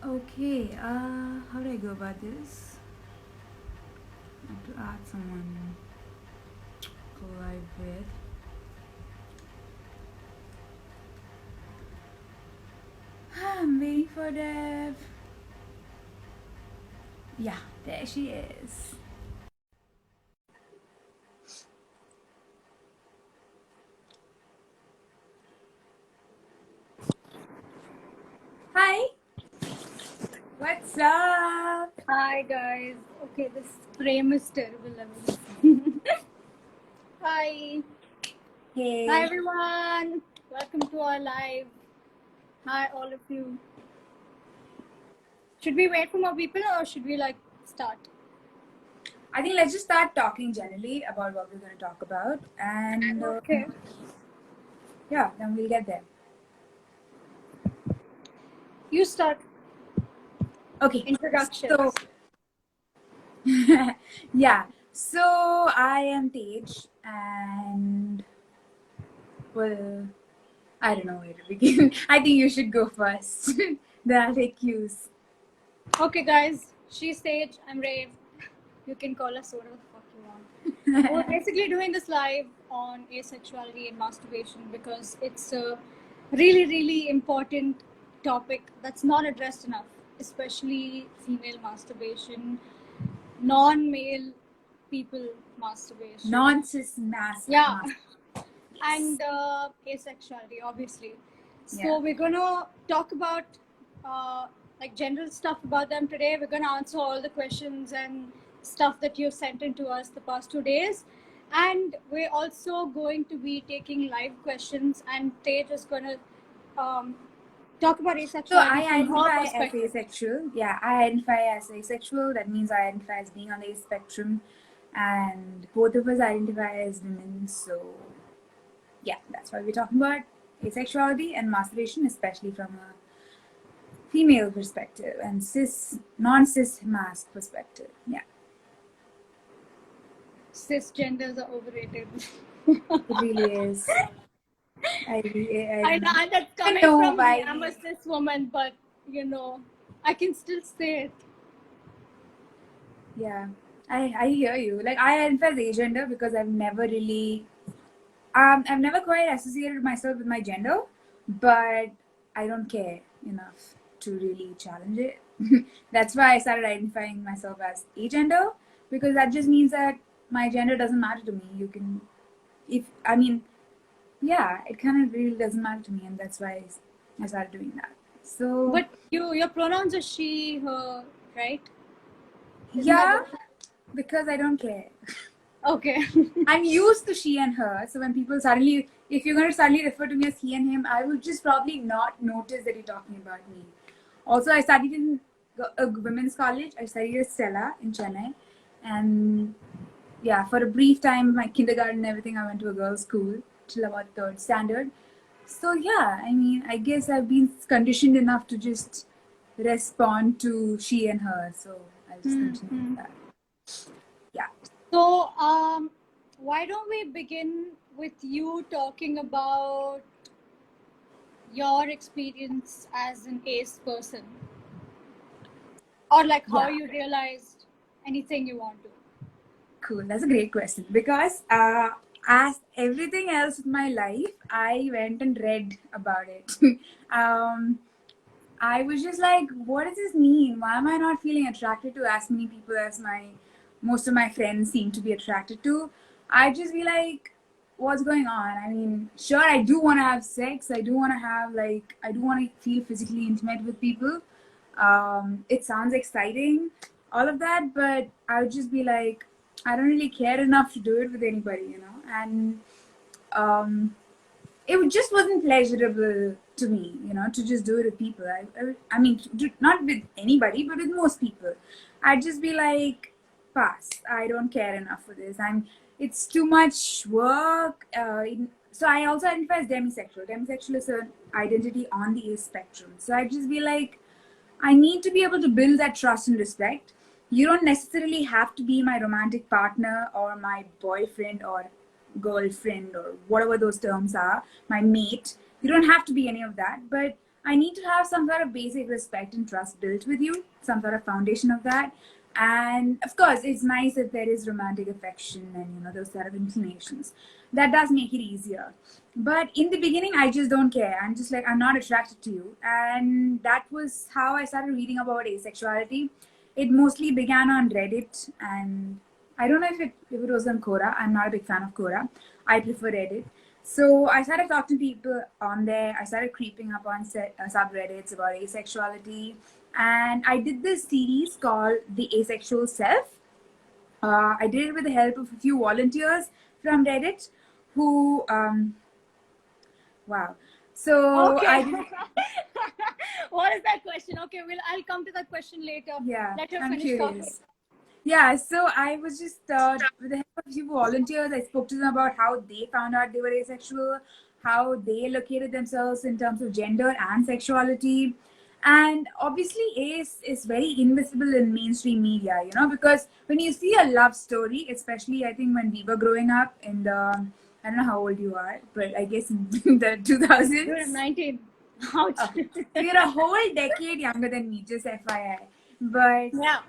Okay, how do I go about this? I have to add someone to live with. I'm waiting for Dev. Yeah, there she is. Hi. What's up? Hi guys. Okay, this frame is terrible. Hi. Hey. Hi everyone. Welcome to our live. Hi all of you. Should we wait for more people or should we start? I think let's just start talking generally about what we're going to talk about, and Okay. yeah, then we'll get there. You start. Okay. Introductions. So, yeah. So I am Tej, and well, I don't know where to begin. I think you should go first. Then I'll take cues. Okay guys, she's Sage, I'm Rave. You can call us whatever the fuck you want. We're basically doing this live on asexuality and masturbation because it's a really, really important topic that's not addressed enough, especially female masturbation, non-male people masturbation. Non-cis mass. Yeah. Yes. And asexuality, obviously. So Yeah. we're gonna talk about general stuff about them today. We're gonna answer all the questions and stuff that you've sent in to us the past 2 days. And we're also going to be taking live questions, and Tej is gonna talk about asexuality. So I from her identify as perspective. asexual. Yeah, I identify as asexual. That means I identify as being on the spectrum, and both of us identify as women. So yeah, that's why we're talking about asexuality and masturbation, especially from a female perspective and non-cis mask perspective. Yeah. Cisgenders are overrated. It really is. I know that's coming from me. I'm a cis woman, but I can still say it. Yeah, I hear you. Like I identify as agender because I've never really I've never quite associated myself with my gender, but I don't care enough to really challenge it. That's why I started identifying myself as agender, because that just means that my gender doesn't matter to me. You can, yeah, it kind of really doesn't matter to me, and that's why I started doing that. So, but your pronouns are she, her, right? Yeah, because I don't care. Okay. I'm used to she and her, so when people suddenly, if you're going to suddenly refer to me as he and him, I will just probably not notice that you're talking about me. Also, I studied in a women's college. I studied at Stella in Chennai, and yeah, for a brief time, my kindergarten and everything, I went to a girls' school till about third standard. So yeah, I mean, I guess I've been conditioned enough to just respond to she and her. So I'll just continue with that. Yeah. So, why don't we begin with you talking about your experience as an ace person, or like how you realized anything you want to? Cool, that's a great question, because as everything else in my life, I went and read about it. I was just like, what does this mean? Why am I not feeling attracted to as many people as most of my friends seem to be attracted to? I just be like, what's going on? I mean, sure, I do want to have sex. I do want to have I do want to feel physically intimate with people. It sounds exciting, all of that, but I would just be like, I don't really care enough to do it with anybody, and it just wasn't pleasurable to me, to just do it with people. I mean, not with anybody, but with most people. I'd just be like, pass. I don't care enough for this. It's too much work. So I also identify as demisexual. Demisexual is an identity on the spectrum. So I'd just be like, I need to be able to build that trust and respect. You don't necessarily have to be my romantic partner or my boyfriend or girlfriend or whatever those terms are, my mate. You don't have to be any of that, but I need to have some sort of basic respect and trust built with you, some sort of foundation of that. And of course, it's nice if there is romantic affection and those sort of inclinations. That does make it easier. But in the beginning, I just don't care. I'm just like, I'm not attracted to you. And that was how I started reading about asexuality. It mostly began on Reddit, and I don't know if it was on Quora. I'm not a big fan of Quora. I prefer Reddit. So I started talking to people on there. I started creeping up on subreddits about asexuality. And I did this series called The Asexual Self. I did it with the help of a few volunteers from Reddit who, wow. So Okay. I did, What is that question? Okay, I'll come to that question later. yeah, Let her I'm finish talking. curious. Yeah, so I was just, with the help of a few volunteers, I spoke to them about how they found out they were asexual, how they located themselves in terms of gender and sexuality. And obviously, ace is very invisible in mainstream media, because when you see a love story, especially I think when we were growing up in the, I don't know how old you are, but I guess in the 2000s. You're 19. Ouch. Oh, so you're a whole decade younger than me, just FYI. But Yeah.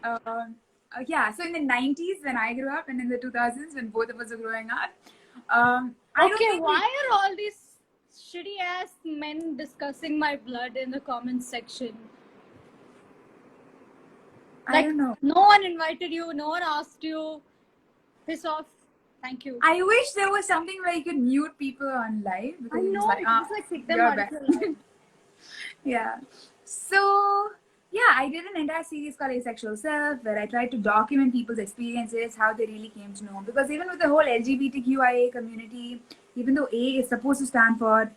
yeah, so in the 90s when I grew up and in the 2000s when both of us were growing up, Okay, why are all these shitty ass men discussing my blood in the comments section? I don't know. No one invited you, no one asked you. Piss off. Thank you. I wish there was something where you could mute people on live. I know, it's like kick them out of your life. Yeah. So yeah, I did an entire series called Asexual Self where I tried to document people's experiences, how they really came to know. Because even with the whole LGBTQIA community, even though A is supposed to stand for,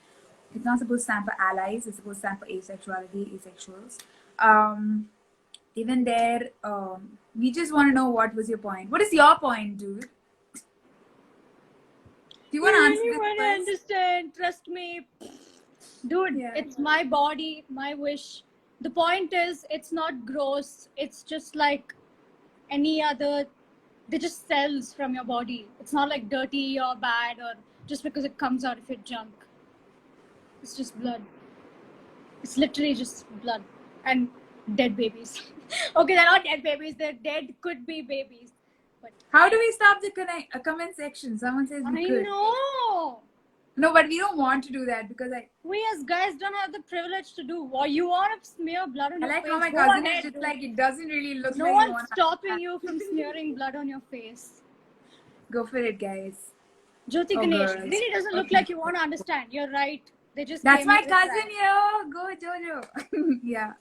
it's not supposed to stand for allies, it's supposed to stand for asexuality, asexuals. Even there, we just want to know what was your point. What is your point, dude? Do you want to answer this want to understand, trust me. Dude, Yeah. It's my body, my wish. The point is, it's not gross. It's just like any other, they're just cells from your body. It's not like dirty or bad or just because it comes out of your junk. It's just blood. It's literally just blood and dead babies. Okay, they're not dead babies. They're dead, could be babies. But how do we stop the comment section? Someone says we could. I know. No, but we don't want to do that because we as guys don't have the privilege to do what you want to smear blood on your face. I like how my cousin is just like, it doesn't really look no like one's stopping you from smearing blood on your face. Go for it, guys. Jyoti Ganesh, it really doesn't look like you want to understand. You're right. They just That's my cousin, yo. Go Jojo. Yeah.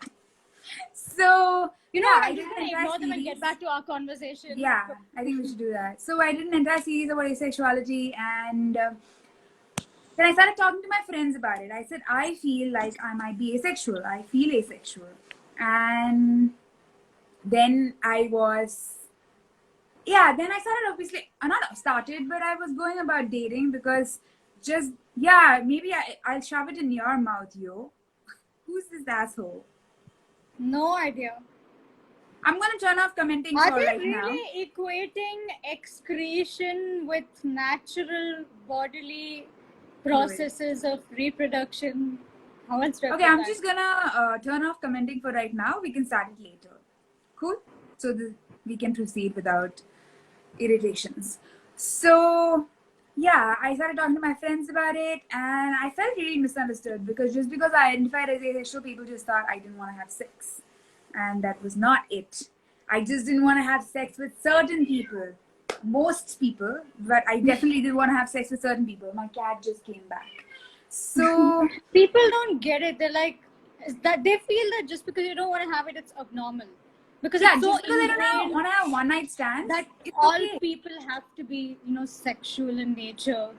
So I didn't ignore them and get back to our conversation. Yeah, I think we should do that. So I did an entire series about asexuality, and then I started talking to my friends about it. I said, I feel like I might be asexual. I feel asexual. And then I started obviously, not started, but I was going about dating because maybe I'll shove it in your mouth, yo. Who's this asshole? No idea. I'm going to turn off commenting for right now. Are they really equating excretion with natural bodily processes of reproduction? Okay, I'm just gonna turn off commenting for right now. We can start it later. Cool? So we can proceed without irritations. So yeah, I started talking to my friends about it, and I felt really misunderstood because just because I identified as asexual, people just thought I didn't want to have sex, and that was not it. I just didn't want to have sex with certain people. Most people, but I definitely did want to have sex with certain people. My cat just came back. So people don't get it. They're like, that they feel that just because you don't want to have it, it's abnormal. Because just because they don't want to have one night stands, that all people have to be, sexual in nature.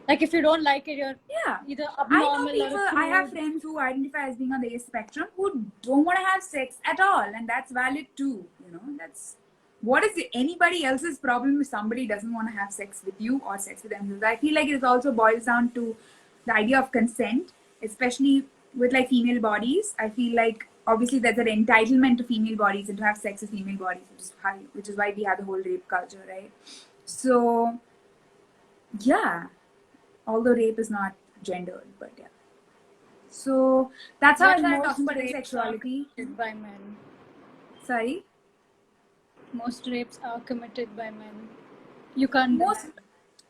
Like if you don't like it, you're either abnormal. I know people. I have friends who identify as being on the ace spectrum who don't want to have sex at all, and that's valid too. That's what is anybody else's problem if somebody doesn't want to have sex with you or sex with themselves. I feel like it also boils down to the idea of consent, especially with like female bodies. I feel like obviously there's an entitlement to female bodies and to have sex with female bodies, which is why we have the whole rape culture, right? So yeah, although rape is not gendered, but yeah. So that's how I But started most talking about rapes are asexuality. committed by men. Sorry? Most rapes are committed by men. You can't Most deny.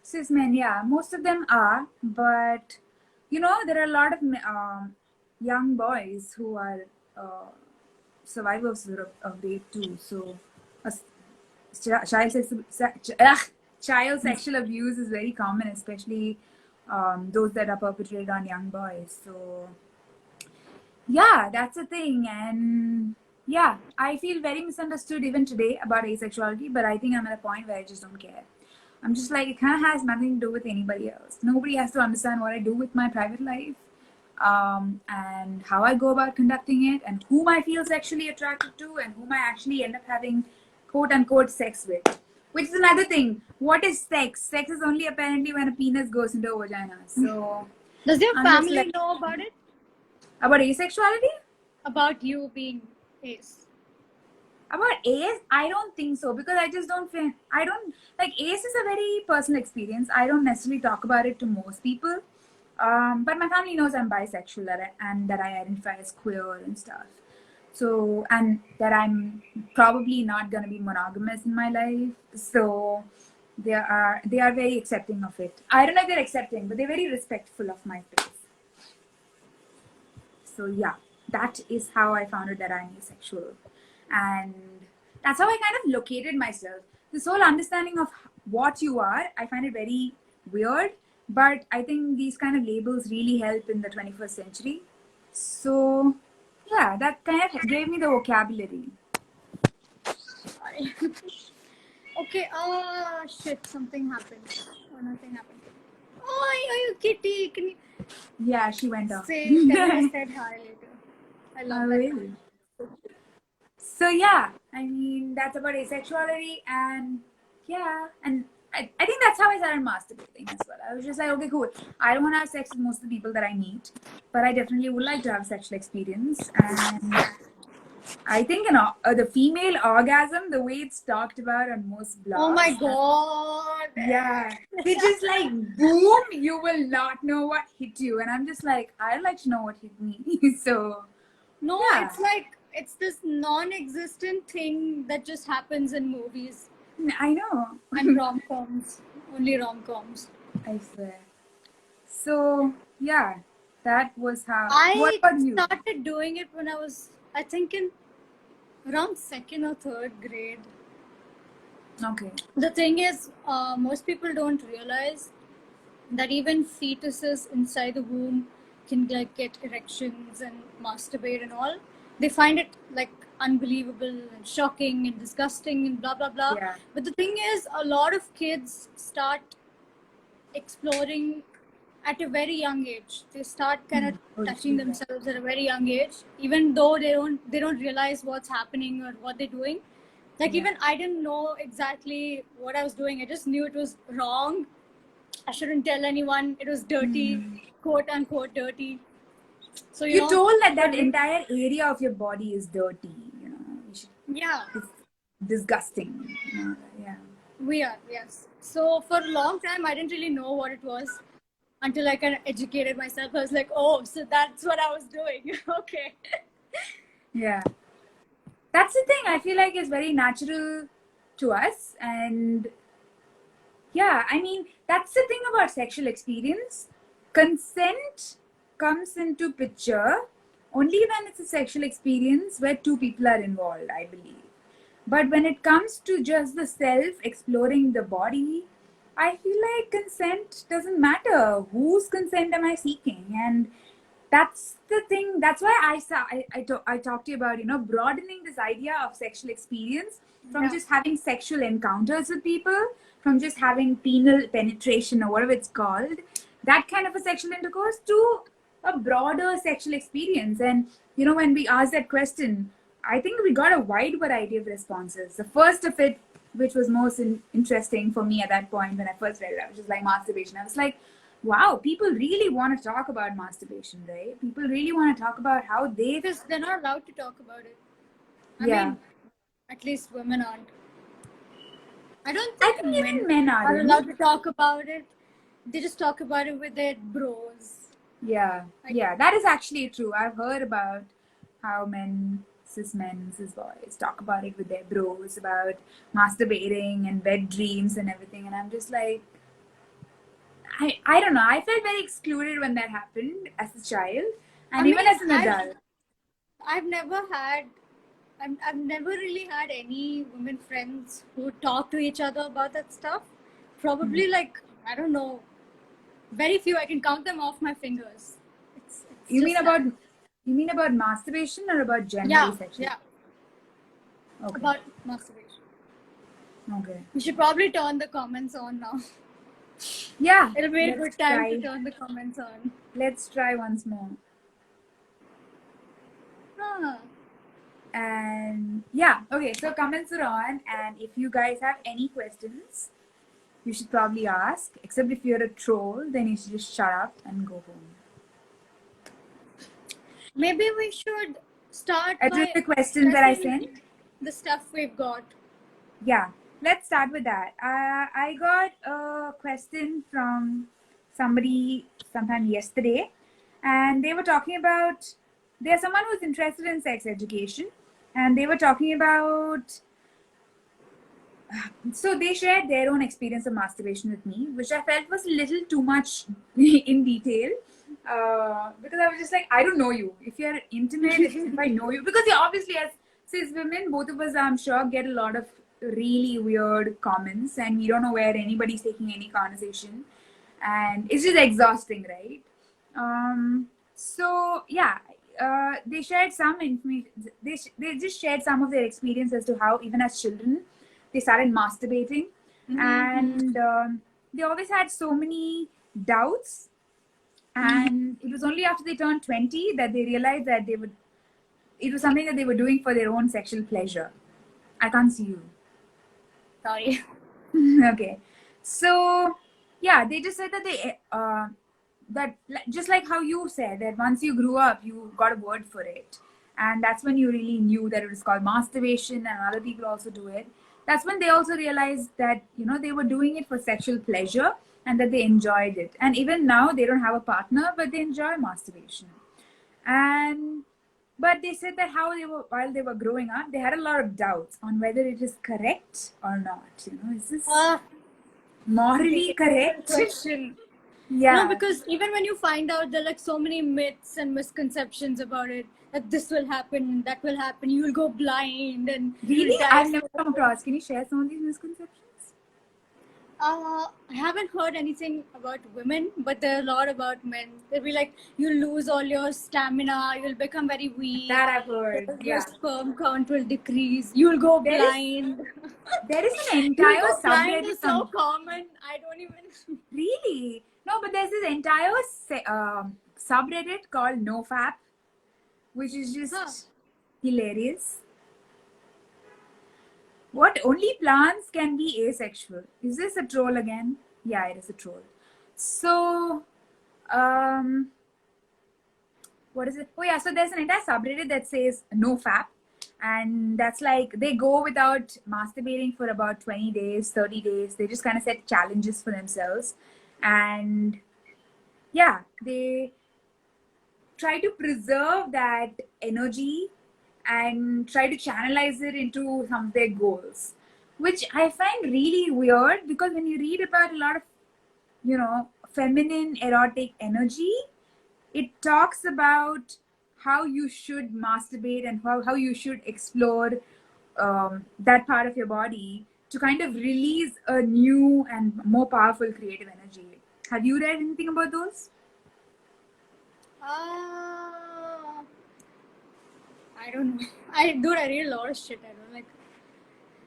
cis men, yeah, most of them are, but you know, there are a lot of young boys who are survivors of rape too. So child sexual abuse is very common, especially those that are perpetrated on young boys. So yeah, that's a thing. And yeah, I feel very misunderstood even today about asexuality, but I think I'm at a point where I just don't care. I'm just like, it kind of has nothing to do with anybody else. Nobody has to understand what I do with my private life, and how I go about conducting it, and whom I feel sexually attracted to, and whom I actually end up having quote unquote sex with. Which is another thing. What is sex? Sex is only apparently when a penis goes into a vagina. So Does your I'm just family like, know about it? about asexuality? About you being ace? About AS, I don't think so, because I just don't feel, I don't like, AS is a very personal experience. I don't necessarily talk about it to most people. But my family knows I'm bisexual and that I identify as queer and stuff. So, and that I'm probably not gonna be monogamous in my life. So they are very accepting of it. I don't know if they're accepting, but they're very respectful of my space. So yeah, that is how I found out that I'm asexual. And that's how I kind of located myself. This whole understanding of what you are, I find it very weird, but I think these kind of labels really help in the 21st century. So yeah, that kind of gave me the vocabulary. Sorry. Okay, shit, something happened. Oh, nothing happened. Oh, kitty, can you Yeah, she went off. tell her I said hi later? I I love that. will. So yeah, I mean, that's about asexuality. And yeah, and I think that's how I started masturbating as well. I was just like, okay, cool, I don't want to have sex with most of the people that I meet, but I definitely would like to have a sexual experience. And I think, you know, the female orgasm, the way it's talked about on most blogs, Oh my god. yeah, it's just like boom, you will not know what hit you. And I'm just like, I'd like to know what hit me. So No, yeah. it's like it's this non-existent thing that just happens in movies I know. and rom-coms. Only rom-coms. I swear. So yeah, that was how. What I about you? started doing it when I was, I think, in around second or third grade. Okay. The thing is, most people don't realize that even fetuses inside the womb can like get erections and masturbate and all. They find it like unbelievable and shocking and disgusting and blah blah blah. Yeah. But the thing is, a lot of kids start exploring at a very young age. They start kind of touching themselves at a very young age, even though they don't realize what's happening or what they're doing. Like even I didn't know exactly what I was doing. I just knew it was wrong. I shouldn't tell anyone. It was dirty, quote unquote dirty. So You told that for- entire area of your body is dirty. You know, yeah, it's disgusting. You know, yeah. we are, yes. So for a long time, I didn't really know what it was until I kind of educated myself. I was like, oh, so that's what I was doing. Okay. Yeah. That's the thing. I feel like it's very natural to us. And yeah, I mean, that's the thing about sexual experience. Consent comes into picture only when it's a sexual experience where two people are involved, I believe. But when it comes to just the self exploring the body, I feel like consent doesn't matter. Whose consent am I seeking? And that's the thing. That's why I talked to you about, you know, broadening this idea of sexual experience from just having sexual encounters with people, from just having penile penetration or whatever it's called, that kind of a sexual intercourse, to a broader sexual experience. And you know, when we asked that question, I think we got a wide variety of responses. The first of it, which was most interesting for me at that point when I first read it, I was just like masturbation. I was like, wow, people really want to talk about masturbation, right? People really want to talk about how they. Because they're not allowed to talk about it. I Yeah. mean, at least women aren't. I don't I think think even men men are aren't. allowed to talk about it. They just talk about it with their bros. Yeah, yeah, that is actually true. I've heard about how cis men, cis boys talk about it with their bros about masturbating and wet dreams and everything, and I'm just like, I don't know. I felt very excluded when that happened as a child, and even as an adult. I've never had. I've never really had any women friends who talk to each other about that stuff. Probably like, I don't know, very few. I can count them off my fingers. It's You just mean that. about masturbation or about generally Yeah, sexual? yeah, Okay. about masturbation. Okay. We should probably turn the comments on now. Yeah. It'll be a let's good time try. to turn the comments on. Let's try once more. Huh. And yeah, okay, so comments are on, and if you guys have any questions, you should probably ask, except if you're a troll, then you should just shut up and go home. Maybe we should start Address by the questions that I addressing sent. the stuff we've got. Yeah, let's start with that. I got a question from somebody sometime yesterday, and they were talking about, there's someone who's interested in sex education, and they were talking about, so they shared their own experience of masturbation with me, which I felt was a little too much in detail, because I was just like, I don't know you. If you're intimate, if I know you, because yeah, obviously as cis women, both of us, I'm sure, get a lot of really weird comments, and we don't know where anybody's taking any conversation, and it's just exhausting, right? So yeah, they shared some information. They just shared some of their experience as to how even as children they started masturbating, and they always had so many doubts, and it was only after they turned 20 that they realized that it was something that they were doing for their own sexual pleasure. I can't see you. Sorry. Okay, so yeah, they just said that that just like how you said that once you grew up you got a word for it, and that's when you really knew that it was called masturbation, and other people also do it. That's when they also realized that they were doing it for sexual pleasure and that they enjoyed it, and even now they don't have a partner but they enjoy masturbation. And but they said that while they were growing up, they had a lot of doubts on whether it is correct or not. Is this morally correct? Question. Yeah. No, because even when you find out there are like so many myths and misconceptions about it, that this will happen, that will happen, you will go blind and Really? I've never come across. Can you share some of these misconceptions? I haven't heard anything about women, but there are a lot about men. They'll be like, you'll lose all your stamina, you'll become very weak. That I've heard. Your sperm count will decrease. You'll go blind. There is an entire blind subreddit. is so common. I don't even. Really? No, but there's this entire subreddit called NoFap, which is just hilarious. What? Only plants can be asexual. Is this a troll again? Yeah, it is a troll. So, what is it? Oh yeah, so there's an entire subreddit that says NoFap, and that's like they go without masturbating for about 20 days, 30 days. They just kind of set challenges for themselves, and yeah, they try to preserve that energy and try to channelize it into some of their goals, which I find really weird, because when you read about a lot of feminine erotic energy, it talks about how you should masturbate and how you should explore that part of your body to kind of release a new and more powerful creative energy. Have you read anything about those? I don't know. I read a lot of shit. I don't like.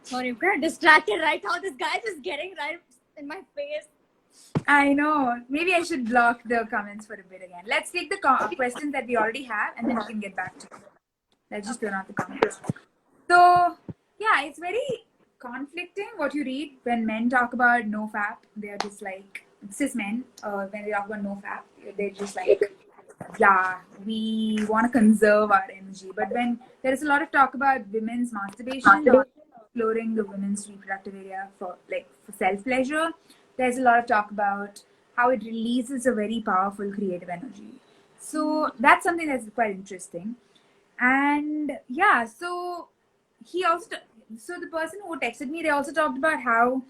Sorry, I'm kind of distracted right now. This guy's just getting right in my face. I know. Maybe I should block the comments for a bit again. Let's take the questions that we already have, and then we can get back to it. Let's just turn off the comments. So, yeah, it's very conflicting what you read when men talk about NoFap. They're just like, cis men, when they talk about NoFap, they're just like, yeah, we want to conserve our energy. But when there is a lot of talk about women's masturbation or exploring the women's reproductive area for self-pleasure, there's a lot of talk about how it releases a very powerful creative energy. So that's something that's quite interesting. And yeah, so he also, so the person who texted me, they also talked about how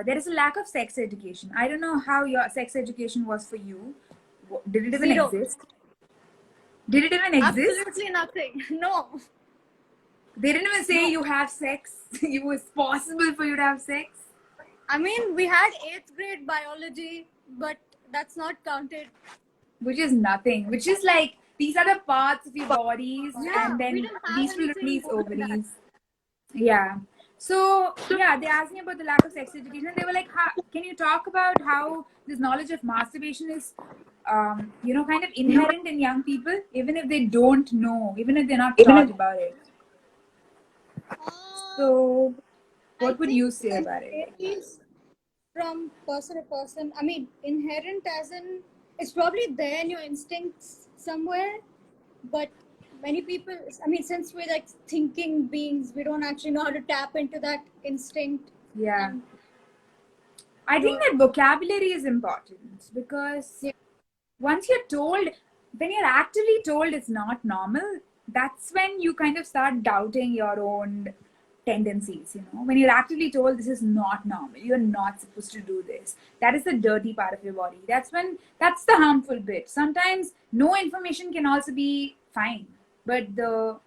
there is a lack of sex education. I don't know how your sex education was for you. Did it even Zero. exist? Did it even exist? Absolutely nothing. No. They didn't even say you have sex. It was possible for you to have sex. I mean, we had 8th grade biology, but that's not counted. Which is nothing. Which is like, these are the parts of your bodies, Yeah, and we then didn't have these will anything release more than that. ovaries. Yeah. So yeah, they asked me about the lack of sex education. They were like, "Can you talk about how this knowledge of masturbation is, kind of inherent in young people, even if they don't know, even if they're not taught about it?" So, what would you say about it? It varies from person to person. I mean, inherent as in it's probably there in your instincts somewhere, but many people, I mean, since we're like thinking beings, we don't actually know how to tap into that instinct. Yeah. I think that vocabulary is important because once you're told, when you're actively told it's not normal, that's when you kind of start doubting your own tendencies. When you're actively told this is not normal, you're not supposed to do this, that is the dirty part of your body. That's the harmful bit. Sometimes no information can also be fine, but the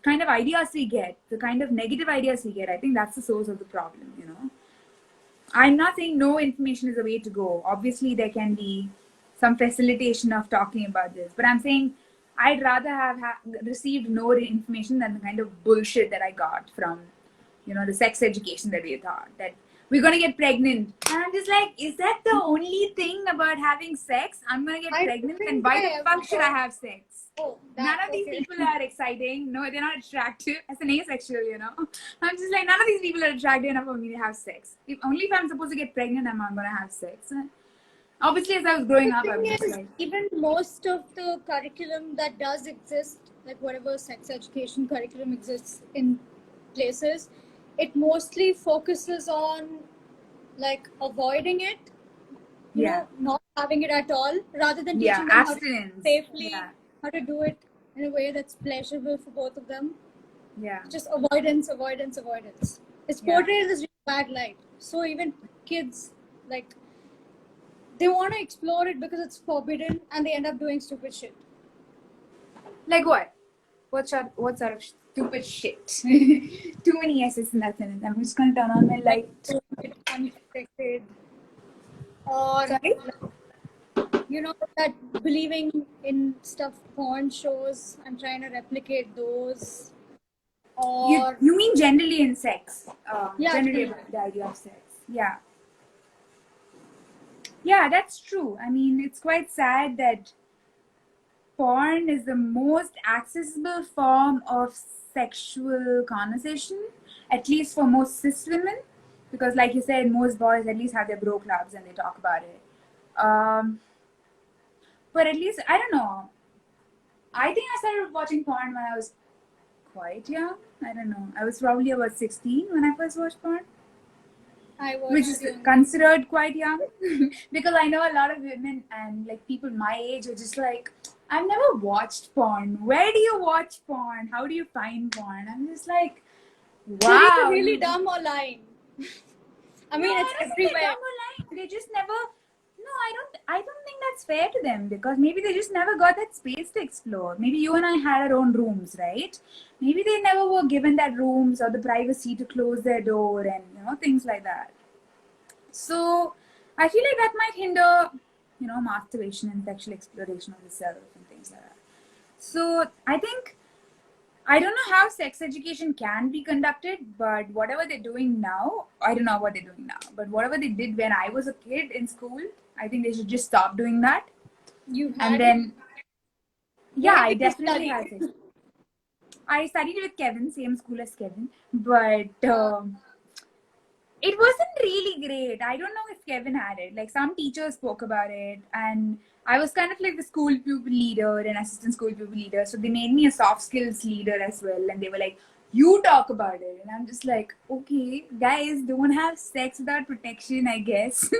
kind of ideas we get, the kind of negative ideas we get, I think that's the source of the problem. I'm not saying no information is the way to go. Obviously, there can be some facilitation of talking about this, but I'm saying I'd rather have received no information than the kind of bullshit that I got from, the sex education that we taught, that we're going to get pregnant. And I'm just like, is that the only thing about having sex? I'm going to get pregnant, and why the fuck should I have sex? None of these people are exciting. No, they're not attractive. As an asexual, I'm just like, none of these people are attractive enough for me to have sex. If I'm supposed to get pregnant, I'm not going to have sex. Obviously, as I was growing up, I was just like, even most of the curriculum that does exist, like whatever sex education curriculum exists in places, it mostly focuses on like avoiding it, you know, not having it at all, rather than teaching them how to safely, how to do it in a way that's pleasurable for both of them. Just avoidance. It's portrayed in this really bad light. So even kids, like, they want to explore it because it's forbidden, and they end up doing stupid shit. Like what? What sort of stupid shit? Too many yeses and nothing in it. I'm just gonna turn on my light. Unprotected. Or, sorry? That believing in stuff porn shows and trying to replicate those. Or you mean generally in sex? Generally about the idea of sex. Yeah, that's true. I mean, it's quite sad that porn is the most accessible form of sexual conversation, at least for most cis women, because like you said, most boys at least have their bro clubs and they talk about it. But at least, I don't know, I think I started watching porn when I was quite young. I don't know, I was probably about 16 when I first watched porn, which is considered quite young because I know a lot of women and like people my age are just like, I've never watched porn. Where do you watch porn? How do you find porn? I'm just like, wow. They're really dumb or lying. I mean, it's everywhere. Dumb or lying. They just never. No, I don't think that's fair to them, because maybe they just never got that space to explore. Maybe you and I had our own rooms, right? Maybe they never were given that rooms or the privacy to close their door and things like that. So I feel like that might hinder masturbation and sexual exploration of the self and things like that. So I don't know how sex education can be conducted, but whatever they're doing now, I don't know what they're doing now, but whatever they did when I was a kid in school, I think they should just stop doing that. I definitely had it. I studied with Kevin, same school as Kevin, but it wasn't really great. I don't know if Kevin had it. Like, some teachers spoke about it, and I was kind of like the school pupil leader and assistant school pupil leader. So they made me a soft skills leader as well. And they were like, you talk about it. And I'm just like, okay, guys, don't have sex without protection, I guess.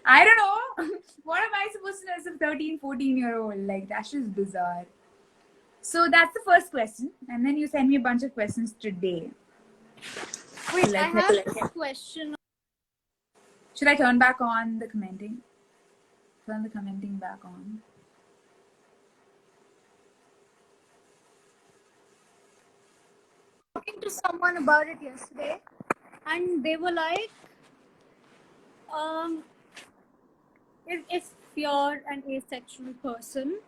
I don't know. What am I supposed to know as a 13, 14-year-old? Like, that's just bizarre. So that's the first question. And then you send me a bunch of questions today. Wait, So I have a question. Should I turn back on the commenting? Turn the commenting back on. Talking to someone about it yesterday, and they were like, if you're an asexual person.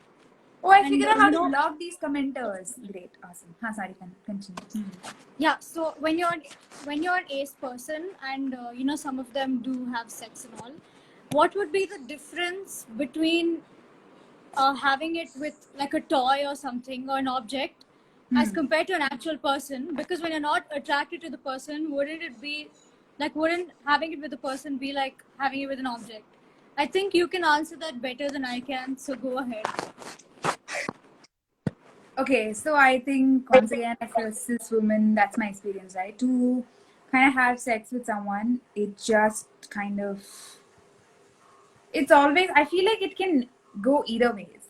Oh, I figured out how to block these commenters. Great, awesome. Sorry, continue. Yeah, so when you're an ace person, and some of them do have sex and all, what would be the difference between having it with like a toy or something or an object as compared to an actual person? Because when you're not attracted to the person, wouldn't having it with the person be like having it with an object? I think you can answer that better than I can, so go ahead. Okay, so I think once again, if you're a cis woman, that's my experience, right? To kind of have sex with someone, it just kind of, it's always, I feel like it can go either ways.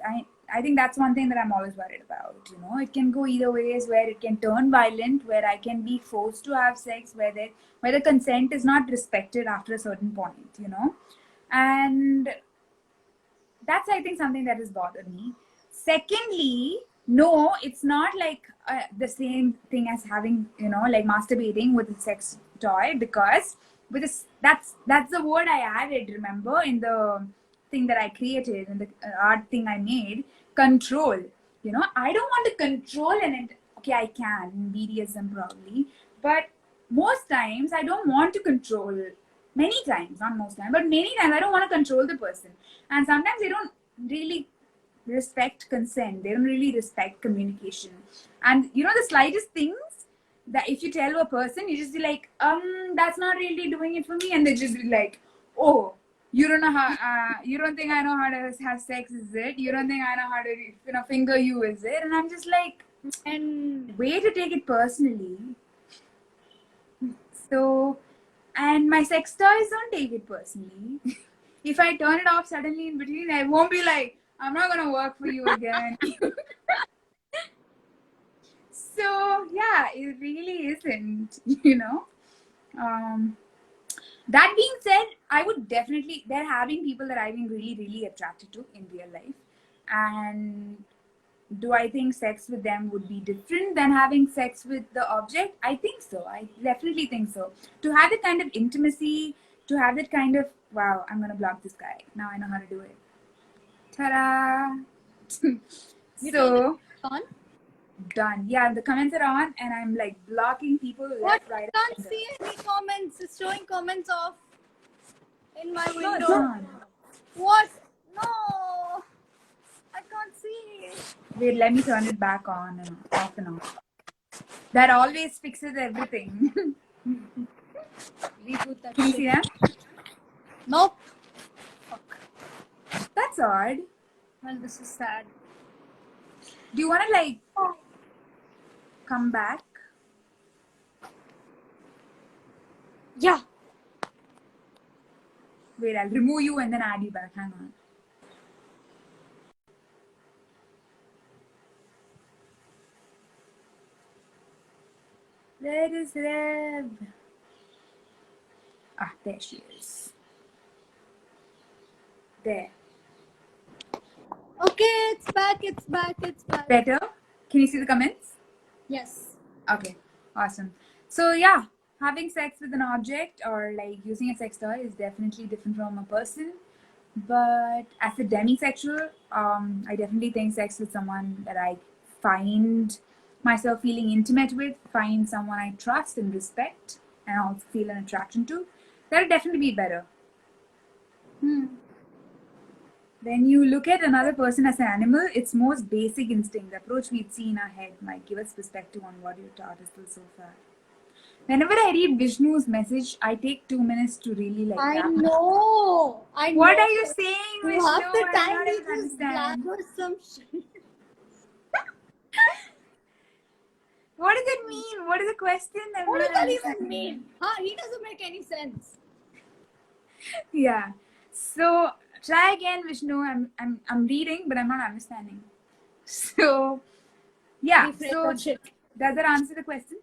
I think that's one thing that I'm always worried about, you know. It can go either ways, where it can turn violent, where I can be forced to have sex, where the consent is not respected after a certain point, you know. And that's, I think, something that has bothered me. Secondly, no, it's not like the same thing as having, you know, like masturbating with a sex toy, because with this, that's the word I added, remember, in the thing that I created, in the art thing I made, control. You know, I don't want to control an okay, I can in BDSM probably, but most times I don't want to control. Many times, not most times, but many times I don't want to control the person. And sometimes they don't really respect consent. They don't really respect communication. And you know, the slightest things that if you tell a person, you just be like, that's not really doing it for me. And they just be like, oh, you don't know how, you don't think I know how to have sex, is it? You don't think I know how to, you know, finger you, is it? And I'm just like, and way to take it personally. So, and my sex toys don't take it personally. If I turn it off suddenly in between, I won't be like, I'm not gonna work for you again. So yeah, it really isn't, you know. That being said, I would definitely, they're having people that I've been really, really attracted to in real life. And do I think sex with them would be different than having sex with the object? I think so. I definitely think so. To have that kind of intimacy, to have that kind of, wow, I'm going to block this guy. Now I know how to do it. Ta-da! So, done. Yeah, the comments are on and I'm like blocking people left, right, I can't see any comments. It's showing comments off in my window. No, what? No! I can't see. Wait, let me turn it back on and off and on. That always fixes everything. Reboot that. Can you see that? Nope. Fuck. That's odd. Well, this is sad. Do you want to like come back? Yeah. Wait, I'll remove you and then add you back. Hang on. Where is Reb? Ah, there she is. There. Okay, it's back. It's back. It's back. Better? Can you see the comments? Yes. Okay, awesome. So yeah, having sex with an object or like using a sex toy is definitely different from a person. But as a demisexual, I definitely think sex with someone that I find myself feeling intimate with, find someone I trust and respect, and also feel an attraction to, that'll definitely be better. When you look at another person as an animal, its most basic instinct, the approach we'd see in our head, might give us perspective on what you taught us till so far. Whenever I read Vishnu's message, I take 2 minutes to really like. I know. What are you saying, Vishnu? Half the time I you don't just understand. blabber some shit. What does it mean? What is the question? What does that even mean? Huh? He doesn't make any sense. Yeah. So try again, Vishnu. I'm reading, but I'm not understanding. So yeah. So does that answer the question?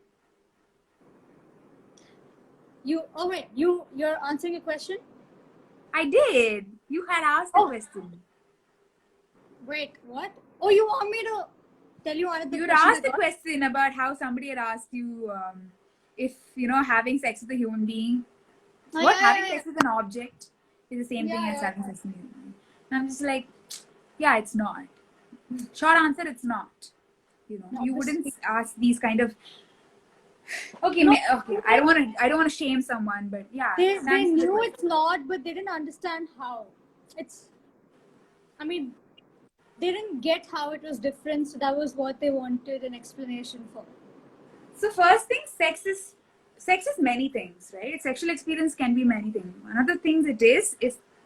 You're answering a question? I did. You had asked the question. Wait, what? Oh, you want me to tell you another You question? had asked the question about how somebody had asked you if, having sex with a human being, having sex with an object is the same thing as having sex with a human being. And I'm just like, yeah, it's not. Short answer, it's not. You wouldn't ask these kind of. Okay, okay. I don't want to shame someone, but yeah. They knew it's not, but they didn't understand how. They didn't get how it was different, so that was what they wanted an explanation for. So first thing, sex is many things, right? Sexual experience can be many things. One of the things it is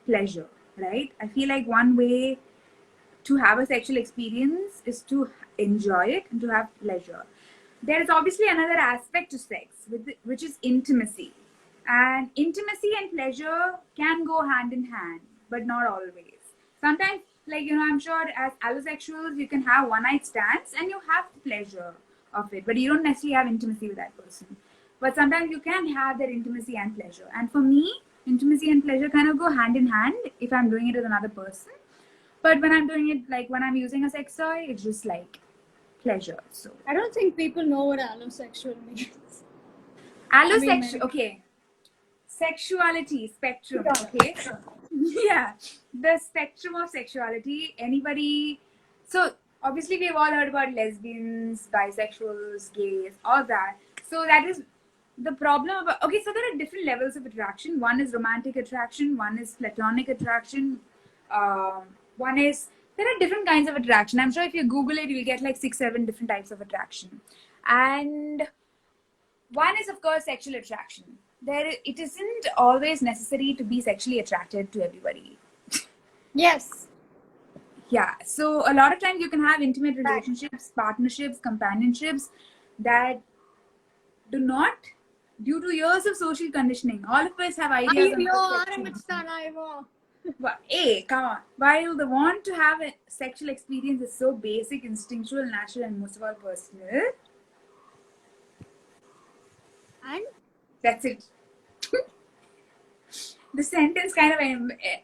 pleasure, right? I feel like one way to have a sexual experience is to enjoy it and to have pleasure. There is obviously another aspect to sex, which is intimacy. And intimacy and pleasure can go hand in hand, but not always. Sometimes, I'm sure as allosexuals, you can have one-night stands and you have pleasure of it, but you don't necessarily have intimacy with that person. But sometimes you can have that intimacy and pleasure. And for me, intimacy and pleasure kind of go hand in hand if I'm doing it with another person. But when I'm doing it, when I'm using a sex toy, it's just like pleasure. So I don't think people know what allosexual means. Allosexual, okay. Sexuality, spectrum, okay? Yeah, the spectrum of sexuality. Anybody. So obviously we've all heard about lesbians, bisexuals, gays, all that. So that is the problem about. Okay, so there are different levels of attraction. One is romantic attraction. One is platonic attraction. There are different kinds of attraction. I'm sure if you Google it, you'll get like 6-7 different types of attraction. And one is, of course, sexual attraction. It isn't always necessary to be sexually attracted to everybody. Yes. Yeah. So a lot of times you can have intimate relationships, partnerships, companionships that do not, due to years of social conditioning. All of us have ideas hey, come on. While the want to have a sexual experience is so basic, instinctual, natural, and most of all personal. And that's it. The sentence kind of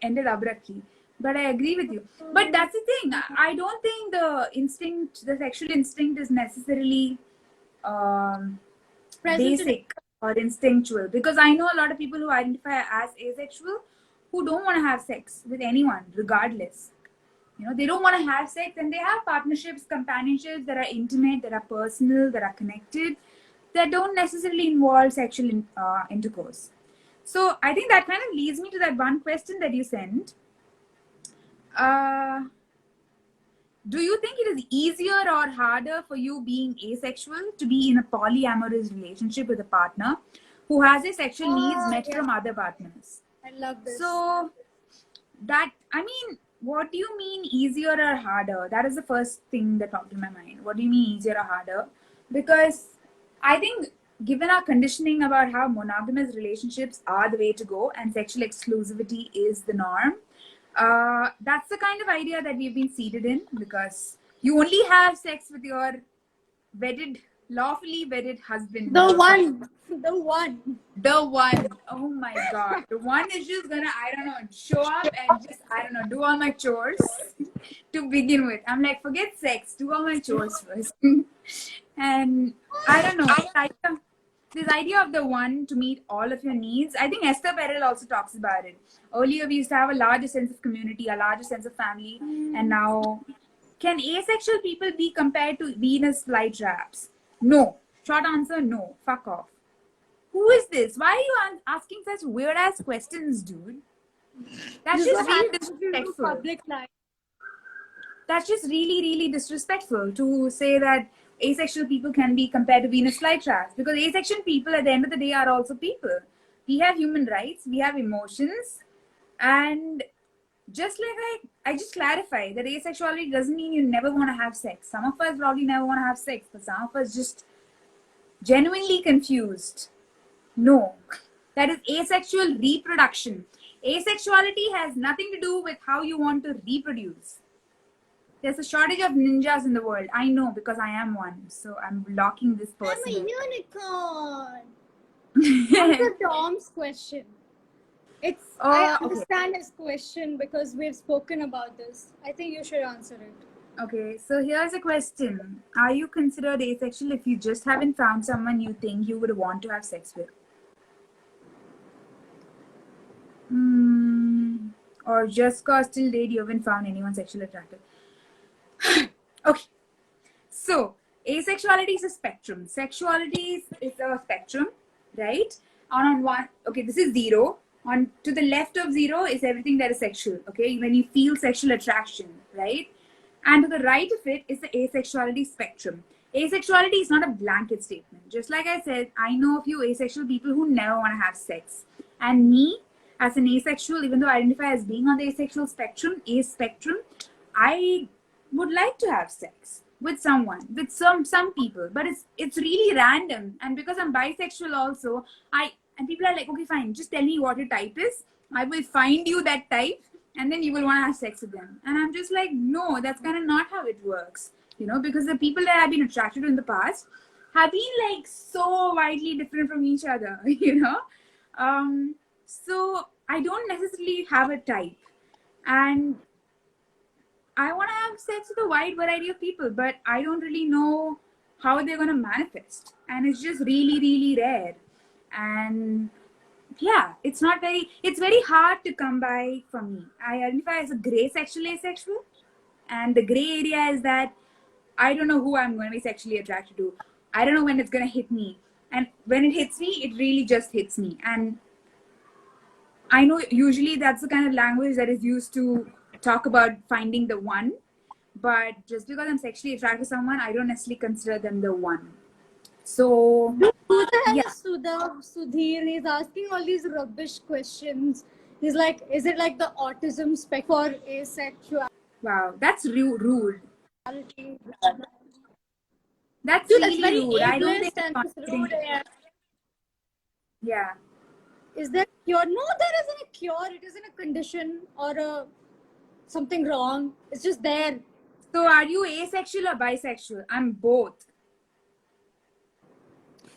ended abruptly. But I agree with you. But that's the thing. I don't think the sexual instinct is necessarily basic or instinctual. Because I know a lot of people who identify as asexual who don't want to have sex with anyone, regardless. They don't want to have sex, and they have partnerships, companionships that are intimate, that are personal, that are connected, that don't necessarily involve sexual intercourse. So I think that kind of leads me to that one question that you sent. Do you think it is easier or harder for you being asexual to be in a polyamorous relationship with a partner who has their sexual needs met from other partners? I love this. So what do you mean easier or harder? That is the first thing that popped in my mind. What do you mean easier or harder? Because I think given our conditioning about how monogamous relationships are the way to go and sexual exclusivity is the norm, that's the kind of idea that we've been seated in, because you only have sex with your lawfully wedded husband. The one. Oh my God. The one is just gonna, show up and just, do all my chores to begin with. I'm like, forget sex, do all my chores first. And I don't know. This idea of the one to meet all of your needs, I think Esther Perel also talks about it. Earlier, we used to have a larger sense of community, a larger sense of family, and now, can asexual people be compared to Venus flytraps? No. Short answer, no. Fuck off. Who is this? Why are you asking such weird ass questions, dude? That's just really disrespectful. Public life. That's just really, really disrespectful to say that asexual people can be compared to Venus flytraps, because asexual people at the end of the day are also people. We have human rights, we have emotions, and just like I just clarify that asexuality doesn't mean you never want to have sex. Some of us probably never want to have sex, but some of us just genuinely confused. No, that is asexual reproduction. Asexuality has nothing to do with how you want to reproduce. There's a shortage of ninjas in the world. I know because I am one. So I'm blocking this person. I'm a unicorn. Answer Tom's question. I understand his question because we've spoken about this. I think you should answer it. Okay, so here's a question. Are you considered asexual if you just haven't found someone you think you would want to have sex with? Or just cause till date you haven't found anyone sexually attractive? Okay, so asexuality is a spectrum. Sexuality is a spectrum, right? On one, okay, this is 0. On to the left of 0 is everything that is sexual, okay? When you feel sexual attraction, right? And to the right of it is the asexuality spectrum. Asexuality is not a blanket statement. Just like I said, I know a few asexual people who never want to have sex. And me, as an asexual, even though I identify as being on the asexual spectrum, I would like to have sex with someone, with some people, but it's really random. And because I'm bisexual also, and people are like, okay, fine, just tell me what your type is. I will find you that type, and then you will want to have sex with them. And I'm just like, no, that's kind of not how it works, you know, because the people that I've been attracted to in the past have been like so widely different from each other, you know. So I don't necessarily have a type, and I want to have sex with a wide variety of people, but I don't really know how they're going to manifest. And it's just really, really rare. And yeah, it's very hard to come by for me. I identify as a gray sexual asexual. And the gray area is that I don't know who I'm going to be sexually attracted to. I don't know when it's going to hit me. And when it hits me, it really just hits me. And I know usually that's the kind of language that is used to talk about finding the one, but just because I'm sexually attracted to someone, I don't necessarily consider them the one. So yeah. Sudhir, he's asking all these rubbish questions. He's like, is it like the autism spec for asexuality? Wow, that's rude. That's Dude, really that's very rude. I don't think and rude. Yeah. Is there a cure? No, there isn't a cure. It isn't a condition or something wrong. It's just there. So are you asexual or bisexual? I'm both.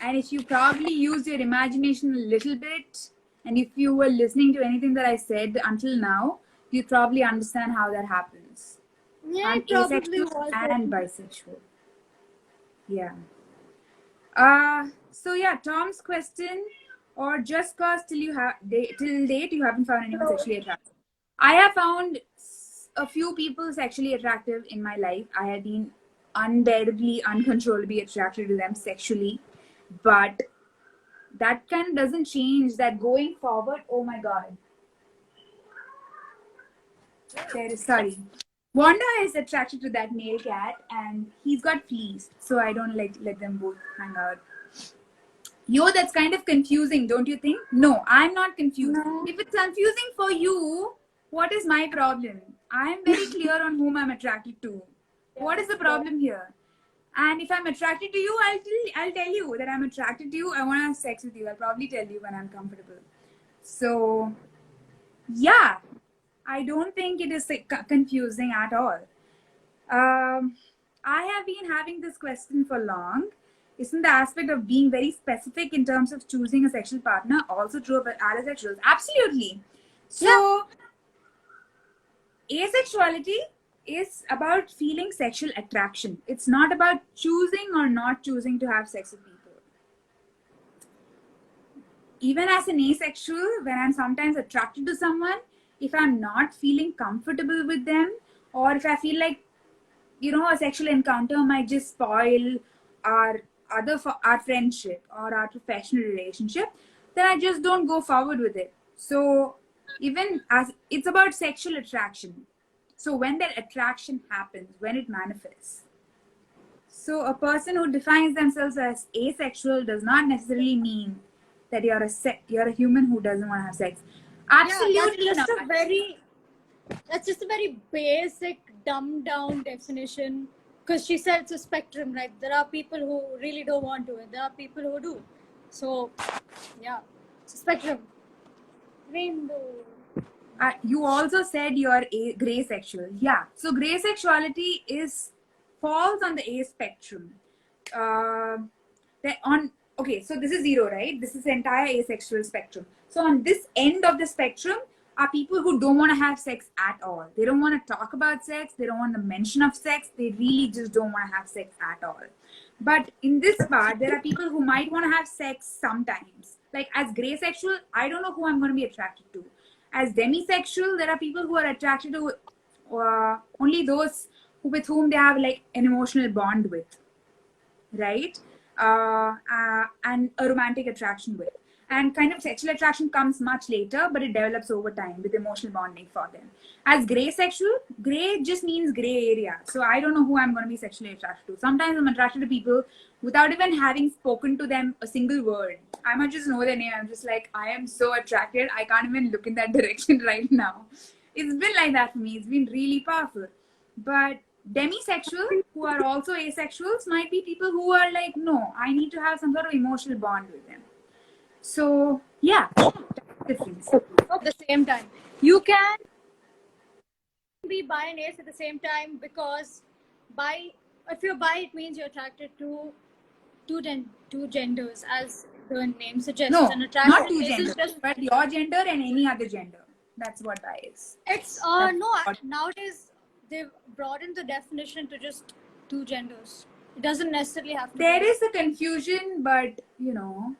And if you probably use your imagination a little bit, and if you were listening to anything that I said until now, you probably understand how that happens. Yeah, I'm asexual and bisexual. Yeah. So yeah, Tom's question, or just cause till date you haven't found anyone sexually attractive. I have found a few people sexually attractive in my life. I have been unbearably, uncontrollably attracted to them sexually, but that kind of doesn't change that going forward. Oh my god. Sorry. Wanda is attracted to that male cat and he's got fleas, so I don't let them both hang out. Yo, that's kind of confusing, don't you think? No, I'm not confused. No. If it's confusing for you, what is my problem? I'm very clear on whom I'm attracted to. What is the problem here? And if I'm attracted to you, I'll tell you that I'm attracted to you. I want to have sex with you. I'll probably tell you when I'm comfortable. So, yeah, I don't think it is confusing at all. I have been having this question for long. Isn't the aspect of being very specific in terms of choosing a sexual partner also true of asexuals? Absolutely. So, asexuality is about feeling sexual attraction. It's not about choosing or not choosing to have sex with people. Even as an asexual, when I'm sometimes attracted to someone, if I'm not feeling comfortable with them, or if I feel like, you know, a sexual encounter might just spoil our friendship or our professional relationship, then I just don't go forward with it. So even as it's about sexual attraction. So when that attraction happens, when it manifests. So a person who defines themselves as asexual does not necessarily mean that you're a human who doesn't want to have sex. Absolutely that's just a very basic, dumbed down definition. Because she said it's a spectrum, right? There are people who really don't want to, and there are people who do. So, yeah, it's a spectrum. Rainbow. You also said you're gray sexual. Yeah. So gray sexuality falls on the A spectrum. Okay, so this is 0, right? This is the entire asexual spectrum. So on this end of the spectrum are people who don't want to have sex at all. They don't want to talk about sex. They don't want the mention of sex. They really just don't want to have sex at all. But in this part, there are people who might want to have sex sometimes. Like as gray sexual, I don't know who I'm going to be attracted to. As demisexual, there are people who are attracted to only those with whom they have like an emotional bond with, right? And a romantic attraction with. And kind of sexual attraction comes much later, but it develops over time with emotional bonding for them. As gray sexual, gray just means gray area. So I don't know who I'm going to be sexually attracted to. Sometimes I'm attracted to people without even having spoken to them a single word. I might just know their name. I'm just like, I am so attracted. I can't even look in that direction right now. It's been like that for me. It's been really powerful. But demisexual, who are also asexuals, might be people who are like, no, I need to have some sort of emotional bond with them. So yeah, difference. At the same time, you can be bi and ace at the same time, because if you're bi, it means you're attracted to two genders, as the name suggests. No, and not two genders, but your gender and any other gender. That's what bi is. It's nowadays they've broadened the definition to just two genders. It doesn't necessarily have to. There is a confusion, but you know.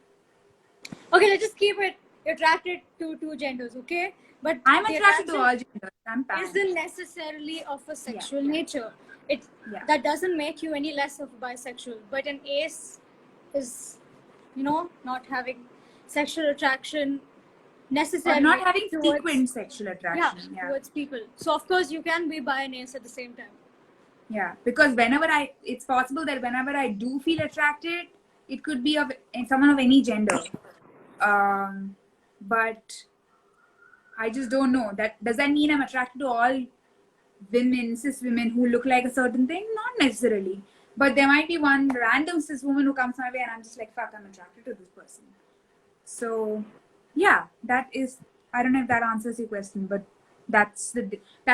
Okay, let's just keep it attracted to two genders, okay? But I'm attracted to all genders. I'm pan. Isn't necessarily of a sexual nature. That doesn't make you any less of a bisexual. But an ace is, not having sexual attraction necessarily. Or not having frequent sexual attraction. Yeah, towards people. So of course you can be bi and ace at the same time. Yeah, because it's possible that whenever I do feel attracted, it could be of someone of any gender. But I just don't know. Does that mean I'm attracted to all women, cis women who look like a certain thing? Not necessarily. But there might be one random cis woman who comes my way and I'm just like, fuck, I'm attracted to this person. So yeah, I don't know if that answers your question, but that's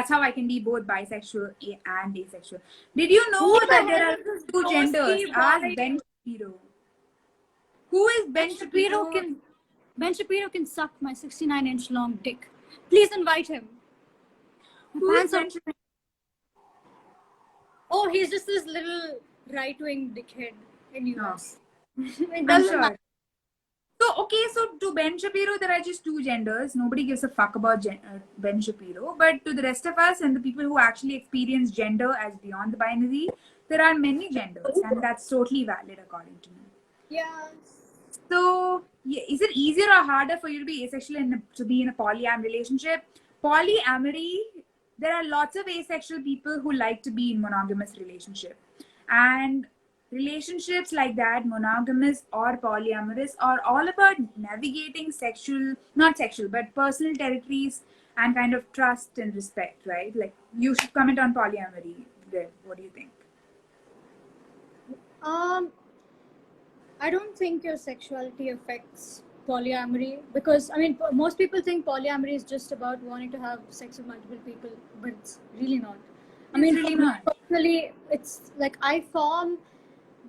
how I can be both bisexual and asexual. Did you know that there are two genders? Ask Ben Shapiro. Who is Ben Shapiro? Ben Shapiro can suck my 69-inch long dick. Please invite him. Who is Ben Shapiro? Oh, he's just this little right-wing dickhead in US. It doesn't matter. So to Ben Shapiro, there are just two genders. Nobody gives a fuck about Ben Shapiro. But to the rest of us and the people who actually experience gender as beyond the binary, there are many genders. And that's totally valid according to me. Yeah. So, is it easier or harder for you to be asexual and to be in a polyam relationship? Polyamory, there are lots of asexual people who like to be in monogamous relationship. And relationships like that, monogamous or polyamorous, are all about navigating personal territories and kind of trust and respect, right? Like, you should comment on polyamory. What do you think? I don't think your sexuality affects polyamory, because most people think polyamory is just about wanting to have sex with multiple people, but it's really not. Really not. Personally, it's like I form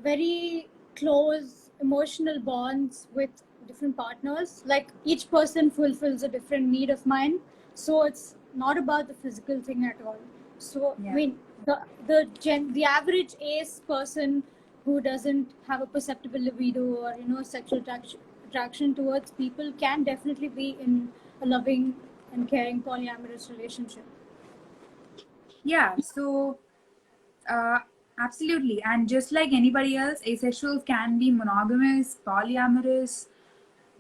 very close emotional bonds with different partners. Like each person fulfills a different need of mine, so it's not about the physical thing at all. So the average ace person who doesn't have a perceptible libido or sexual attraction towards people can definitely be in a loving and caring polyamorous relationship. Yeah, so absolutely. And just like anybody else, asexuals can be monogamous, polyamorous.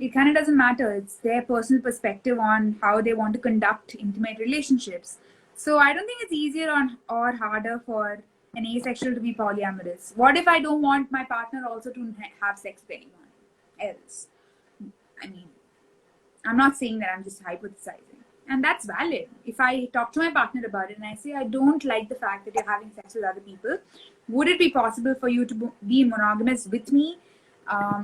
It kind of doesn't matter. It's their personal perspective on how they want to conduct intimate relationships. So I don't think it's easier or harder for an asexual to be polyamorous. What if I don't want my partner also to have sex with anyone else? I'm not saying that, I'm just hypothesizing. And that's valid. If I talk to my partner about it and I say, I don't like the fact that you're having sex with other people, would it be possible for you to be monogamous with me?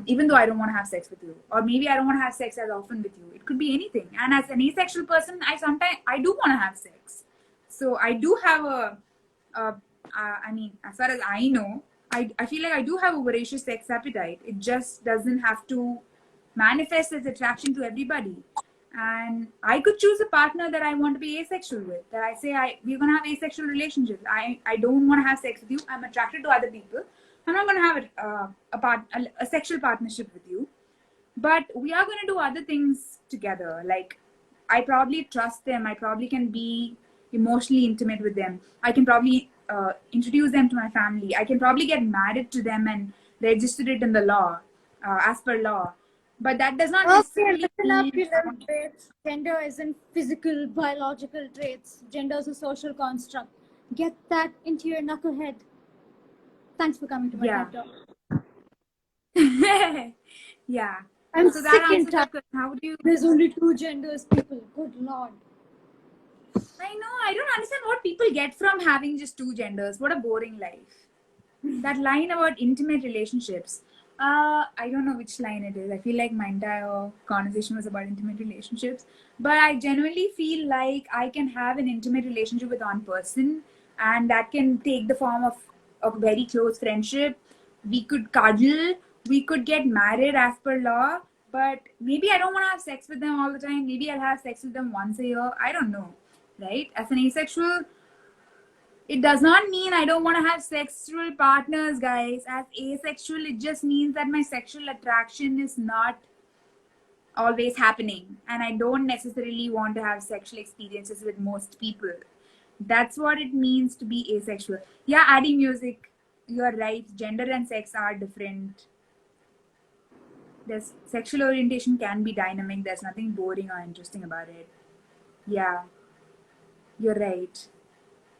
even though I don't want to have sex with you, or maybe I don't want to have sex as often with you. It could be anything. And as an asexual person, I do want to have sex. So I do have I mean, as far as I know, I feel like I do have a voracious sex appetite. It just doesn't have to manifest as attraction to everybody. And I could choose a partner that I want to be asexual with. That I say we're gonna have asexual relationships. I don't want to have sex with you. I'm attracted to other people. I'm not gonna have a sexual partnership with you. But we are gonna do other things together. Like I probably trust them. I probably can be emotionally intimate with them. I can probably introduce them to my family. I can probably get married to them and register it in the law, as per law. But that does not necessarily listen up, you mean... little bitch. Gender isn't physical, biological traits. Gender is a social construct. Get that into your knucklehead. Thanks for coming to my TED Talk. Yeah. I'm so sick that and answers that tired. question. How do you... There's only two genders, people. Good lord. I know. I don't understand what people get from having just two genders. What a boring life. That line about intimate relationships. I don't know which line it is. I feel like my entire conversation was about intimate relationships. But I genuinely feel like I can have an intimate relationship with one person, and that can take the form of a very close friendship. We could cuddle. We could get married as per law. But maybe I don't want to have sex with them all the time. Maybe I'll have sex with them once a year. I don't know. Right? As an asexual, it does not mean I don't want to have sexual partners, guys. As asexual, it just means that my sexual attraction is not always happening. And I don't necessarily want to have sexual experiences with most people. That's what it means to be asexual. Yeah, adding music, you're right. Gender and sex are different. There's sexual orientation can be dynamic. There's nothing boring or interesting about it. Yeah, you're right.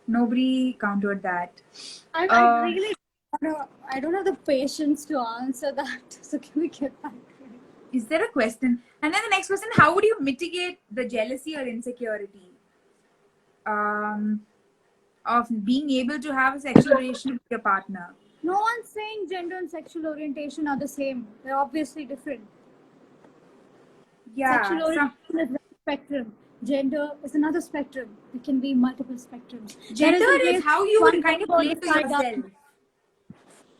Nobody countered that. I really I don't have the patience to answer that. So can we get back to it? Is there a question? And then the next question, how would you mitigate the jealousy or insecurity of being able to have a sexual relationship with your partner? No one's saying gender and sexual orientation are the same. They're obviously different. Yeah. Sexual orientation is one spectrum. Gender is another spectrum. There can be multiple spectrums. Gender is how you kind of relate to yourself.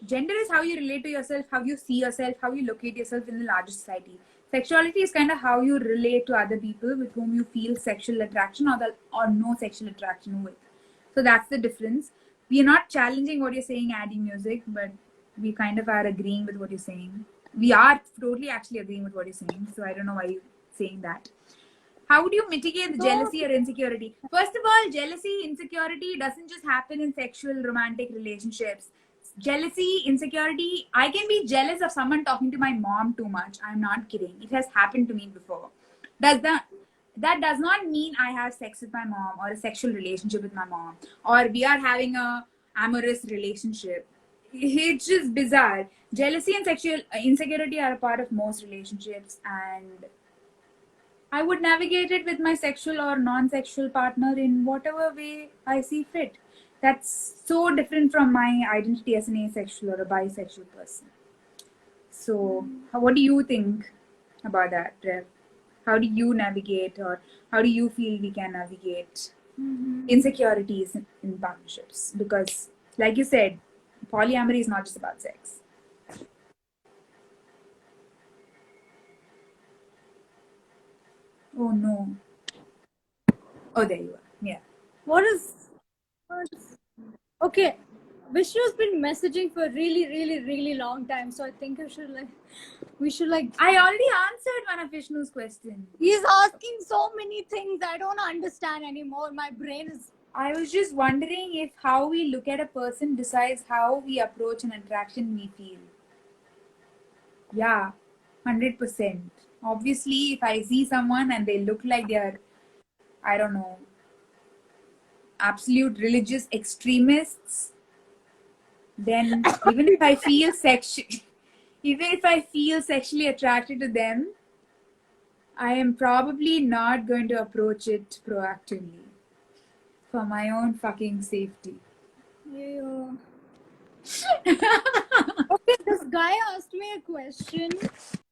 Gender is how you relate to yourself, how you see yourself, how you locate yourself in the larger society. Sexuality is kind of how you relate to other people with whom you feel sexual attraction or no sexual attraction with. So that's the difference. We are not challenging what you're saying, adding music, but we kind of are agreeing with what you're saying. We are totally actually agreeing with what you're saying. So I don't know why you're saying that. How would you mitigate the jealousy or insecurity? First of all, jealousy, insecurity doesn't just happen in sexual romantic relationships. Jealousy, insecurity, I can be jealous of someone talking to my mom too much. I'm not kidding. It has happened to me before. That does not mean I have sex with my mom or a sexual relationship with my mom or we are having a amorous relationship. It's just bizarre. Jealousy and sexual insecurity are a part of most relationships, and I would navigate it with my sexual or non-sexual partner in whatever way I see fit. That's so different from my identity as an asexual or a bisexual person. So, what do you think about that, Rev? How do you navigate, or how do you feel we can navigate insecurities in partnerships? Because, like you said, polyamory is not just about sex. Oh no. Oh, there you are. Yeah. What is okay? Vishnu's been messaging for a really long time, so I think we should I already answered one of Vishnu's questions. He's asking so many things I don't understand anymore. My brain is... I was just wondering if how we look at a person decides how we approach an attraction we feel. Yeah, 100%. Obviously, if I see someone and they look like they're, I don't know, absolute religious extremists, then even if I feel sexually attracted to them, I am probably not going to approach it proactively for my own fucking safety. Yeah. This guy asked me a question.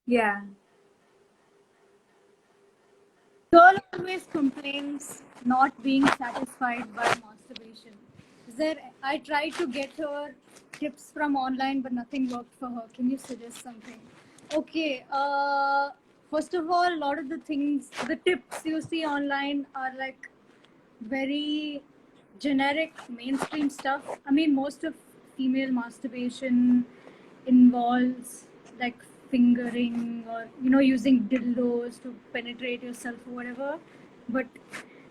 Yeah. Girl always complains not being satisfied by masturbation. I tried to get her tips from online, but nothing worked for her. Can you suggest something? Okay. First of all, a lot of the tips you see online are like very generic mainstream stuff. I mean, most of female masturbation involves like fingering or using dildos to penetrate yourself or whatever. But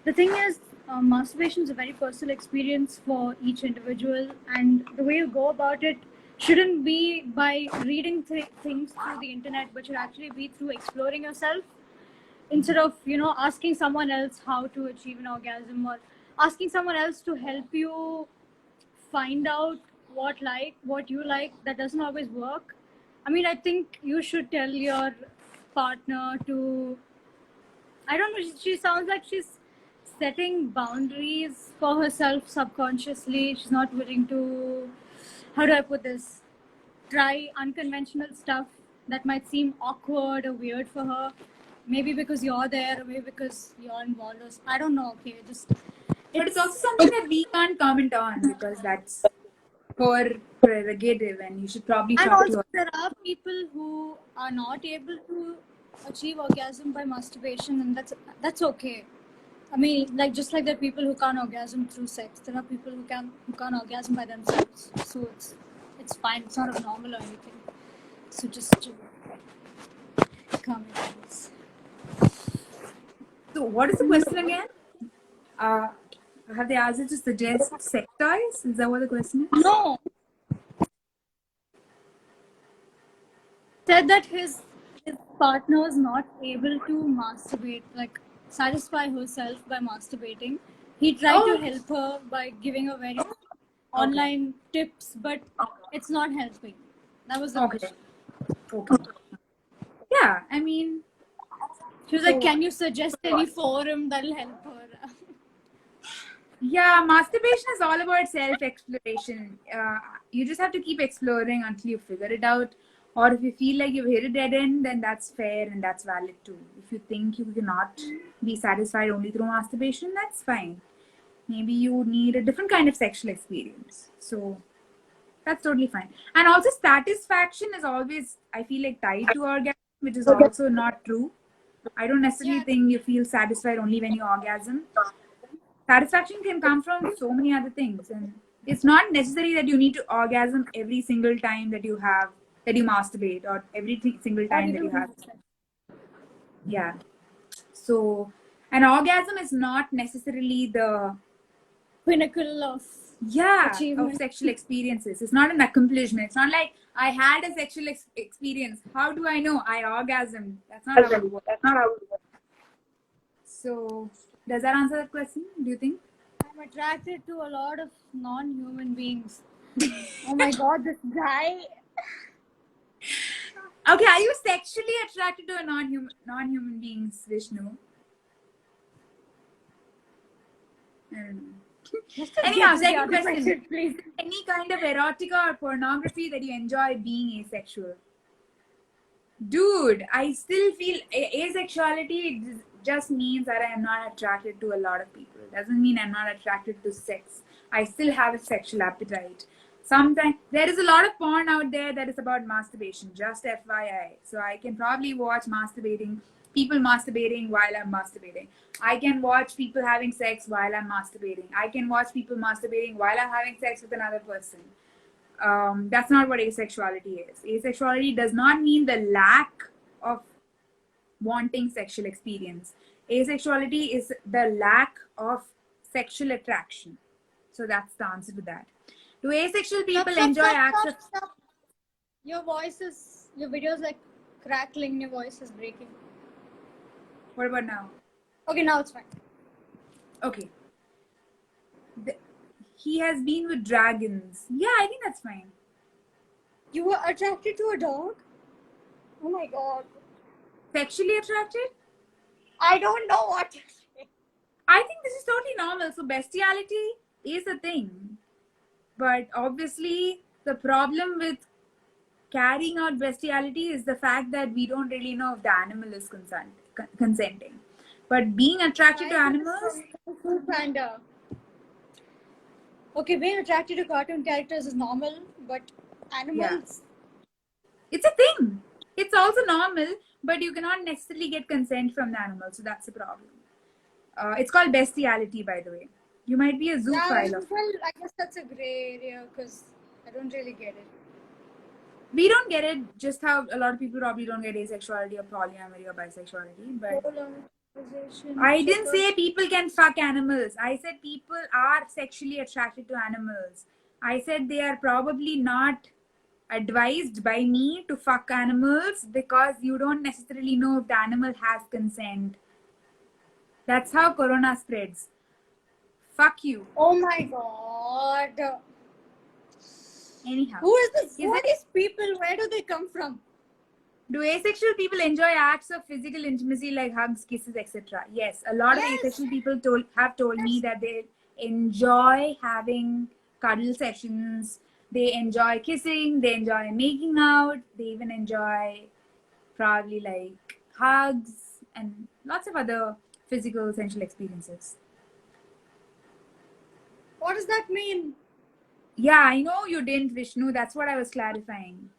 the thing is, masturbation is a very personal experience for each individual, and the way you go about it shouldn't be by reading things through the internet, but should actually be through exploring yourself, instead of asking someone else how to achieve an orgasm, or asking someone else to help you find out what you like. That doesn't always work. I mean, I think you should tell your partner to, I don't know, she sounds like she's setting boundaries for herself subconsciously. She's not willing to, how do I put this, try unconventional stuff that might seem awkward or weird for her. Maybe because you're there, or maybe because you're involved. I don't know. Okay, But it's also something that we can't comment on because that's her prerogative, and you should probably And talk to also, her. there are people who are not able to achieve orgasm by masturbation, and that's okay. I mean, like just like there are people who can't orgasm through sex, there are people who can't orgasm by themselves. So it's fine. It's not abnormal or anything. So just calm your minds. So, what is the question again? Have they asked you to suggest sex toys? Is that what the question is? No. Said that his partner was not able to masturbate, like satisfy herself by masturbating. He tried to help her by giving her very online tips, but it's not helping. That was the question. Okay. Yeah, I mean, she was like, "Can you suggest any forum that'll help her?" Yeah, masturbation is all about self-exploration. You just have to keep exploring until you figure it out. Or if you feel like you've hit a dead end, then that's fair and that's valid too. If you think you cannot be satisfied only through masturbation, that's fine. Maybe you need a different kind of sexual experience. So that's totally fine. And also, satisfaction is always, I feel like, tied to orgasm, which is also not true. I don't necessarily think you feel satisfied only when you orgasm. Satisfaction can come from so many other things, and it's not necessary that you need to orgasm every single time that you masturbate, or every single time that you have. Yeah. So an orgasm is not necessarily the pinnacle of achievement of sexual experiences. It's not an accomplishment. It's not like I had a sexual experience. How do I know I orgasmed? That's not how it works. So does that answer that question, do you think? I'm attracted to a lot of non-human beings. Oh my god, this guy. Okay, are you sexually attracted to a non-human beings, Vishnu? I don't know. Anyhow, second question. Please. Any kind of erotica or pornography that you enjoy being asexual? Dude, I still feel asexuality just means that I am not attracted to a lot of people. It doesn't mean I'm not attracted to sex. I still have a sexual appetite. Sometimes there is a lot of porn out there that is about masturbation, just FYI. So I can probably watch people masturbating while I'm masturbating. I can watch people having sex while I'm masturbating. I can watch people masturbating while I'm having sex with another person. That's not what asexuality is. Asexuality does not mean the lack of wanting sexual experience. Asexuality is the lack of sexual attraction. So that's the answer to that. Do asexual people enjoy acts of... Your video is like crackling, your voice is breaking. What about now? Okay, now it's fine. Okay. He has been with dragons. Yeah, I think that's fine. You were attracted to a dog? Oh my god. Sexually attracted? I don't know what to say. I think this is totally normal. So bestiality is a thing. But obviously, the problem with carrying out bestiality is the fact that we don't really know if the animal is consenting. But being attracted to animals... Panda. Okay, being attracted to cartoon characters is normal, but animals... Yeah. It's a thing. It's also normal, but you cannot necessarily get consent from the animal, so that's a problem. It's called bestiality, by the way. You might be a zoophile. Well, I guess that's a gray area because I don't really get it. We don't get it, just how a lot of people probably don't get asexuality or polyamory or bisexuality. But I didn't say people can fuck animals. I said people are sexually attracted to animals. I said they are probably not advised by me to fuck animals because you don't necessarily know if the animal has consent. That's how corona spreads. Fuck you. Oh my god. Anyhow. Who is this? Who are these people? Where do they come from? Do asexual people enjoy acts of physical intimacy like hugs, kisses, etc.? Yes. A lot of asexual people have told me that they enjoy having cuddle sessions. They enjoy kissing. They enjoy making out. They even enjoy probably like hugs and lots of other physical sensual experiences. What does that mean? Yeah, I know you didn't, Vishnu. That's what I was clarifying.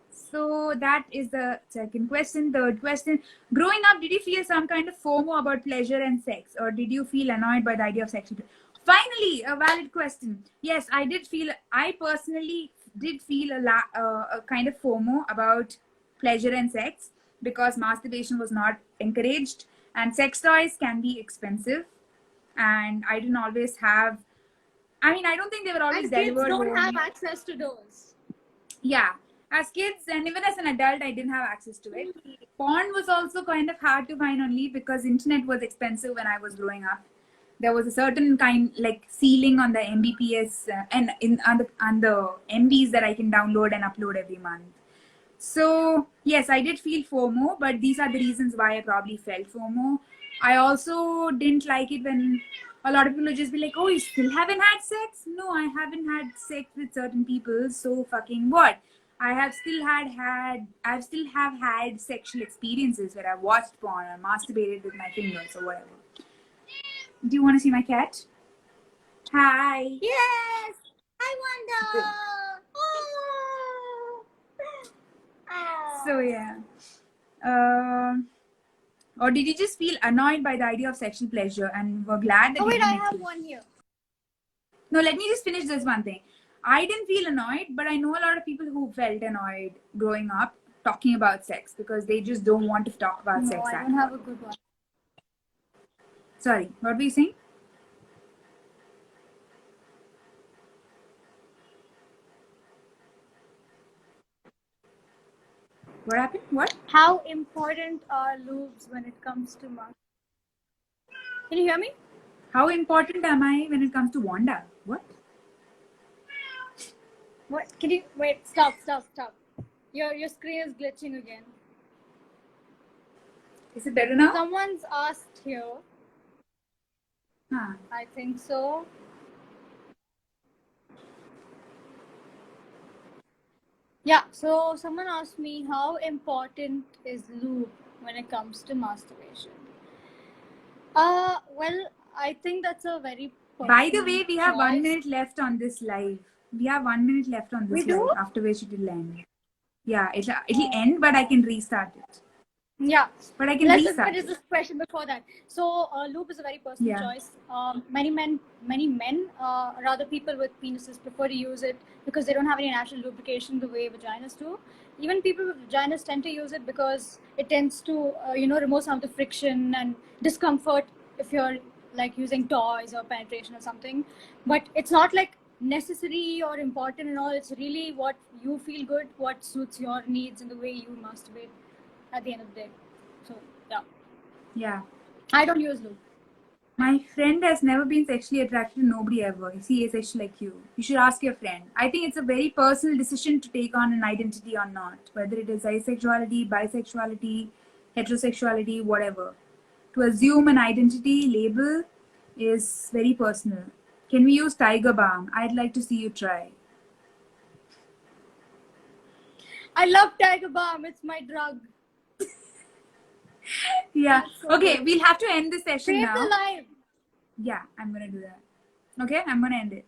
So that is the second question. Third question. Growing up, did you feel some kind of FOMO about pleasure and sex? Or did you feel annoyed by the idea of sex? Finally, a valid question. Yes, I personally did feel a kind of FOMO about pleasure and sex because masturbation was not encouraged and sex toys can be expensive. And I didn't always have... I mean, I don't think they were always delivered. Kids don't have access to those. Yeah. As kids and even as an adult, I didn't have access to it. Porn was also kind of hard to find only because internet was expensive when I was growing up. There was a certain kind like ceiling on the Mbps and on the MBs that I can download and upload every month. So yes, I did feel FOMO, but these are the reasons why I probably felt FOMO. I also didn't like it when a lot of people would just be like, oh, you still haven't had sex? No, I haven't had sex with certain people, so fucking what? I still have had sexual experiences where I watched porn or masturbated with my fingers or whatever. Do you want to see my cat? Hi. Yes. Hi, Wanda. Oh. So yeah. Or did you just feel annoyed by the idea of sexual pleasure and were glad that... Oh wait, I have one here. No, let me just finish this one thing. I didn't feel annoyed, but I know a lot of people who felt annoyed growing up talking about sex because they just don't want to talk about sex. No, I don't have a good one. Sorry, what were you saying? What happened? What? How important are lubes when it comes to masturbation? Can you hear me? How important am I when it comes to Wanda? What? What? Can you wait? Stop! Your screen is glitching again. Is it better now? Someone's asked here. Huh. I think so. Yeah, so someone asked me how important is lube when it comes to masturbation. Well, I think that's a very... By the way, we have 1 minute left on this live. We have 1 minute left on this live, after which it will end. Yeah, it'll end, but I can restart it. Yeah, but I can let's restart just finish this question before that. So, lube is a very personal choice. Many men, rather people with penises prefer to use it because they don't have any natural lubrication the way vaginas do. Even people with vaginas tend to use it because it tends to, remove some of the friction and discomfort if you're like using toys or penetration or something. But it's not like necessary or important and all. It's really what you feel good, what suits your needs and the way you masturbate at the end of the day. So yeah, I don't use lube. My friend has never been sexually attracted to nobody ever. Is he asexual like you? You should ask your friend. I think it's a very personal decision to take on an identity or not, whether it is asexuality, bisexuality, heterosexuality, whatever. To assume an identity label is very personal. Can we use Tiger Balm? I'd like to see you try. I love Tiger Balm. It's my drug. Yeah. So Okay, good. we'll have to end the session Save now. the life. Yeah, I'm gonna do that. Okay, I'm gonna end it.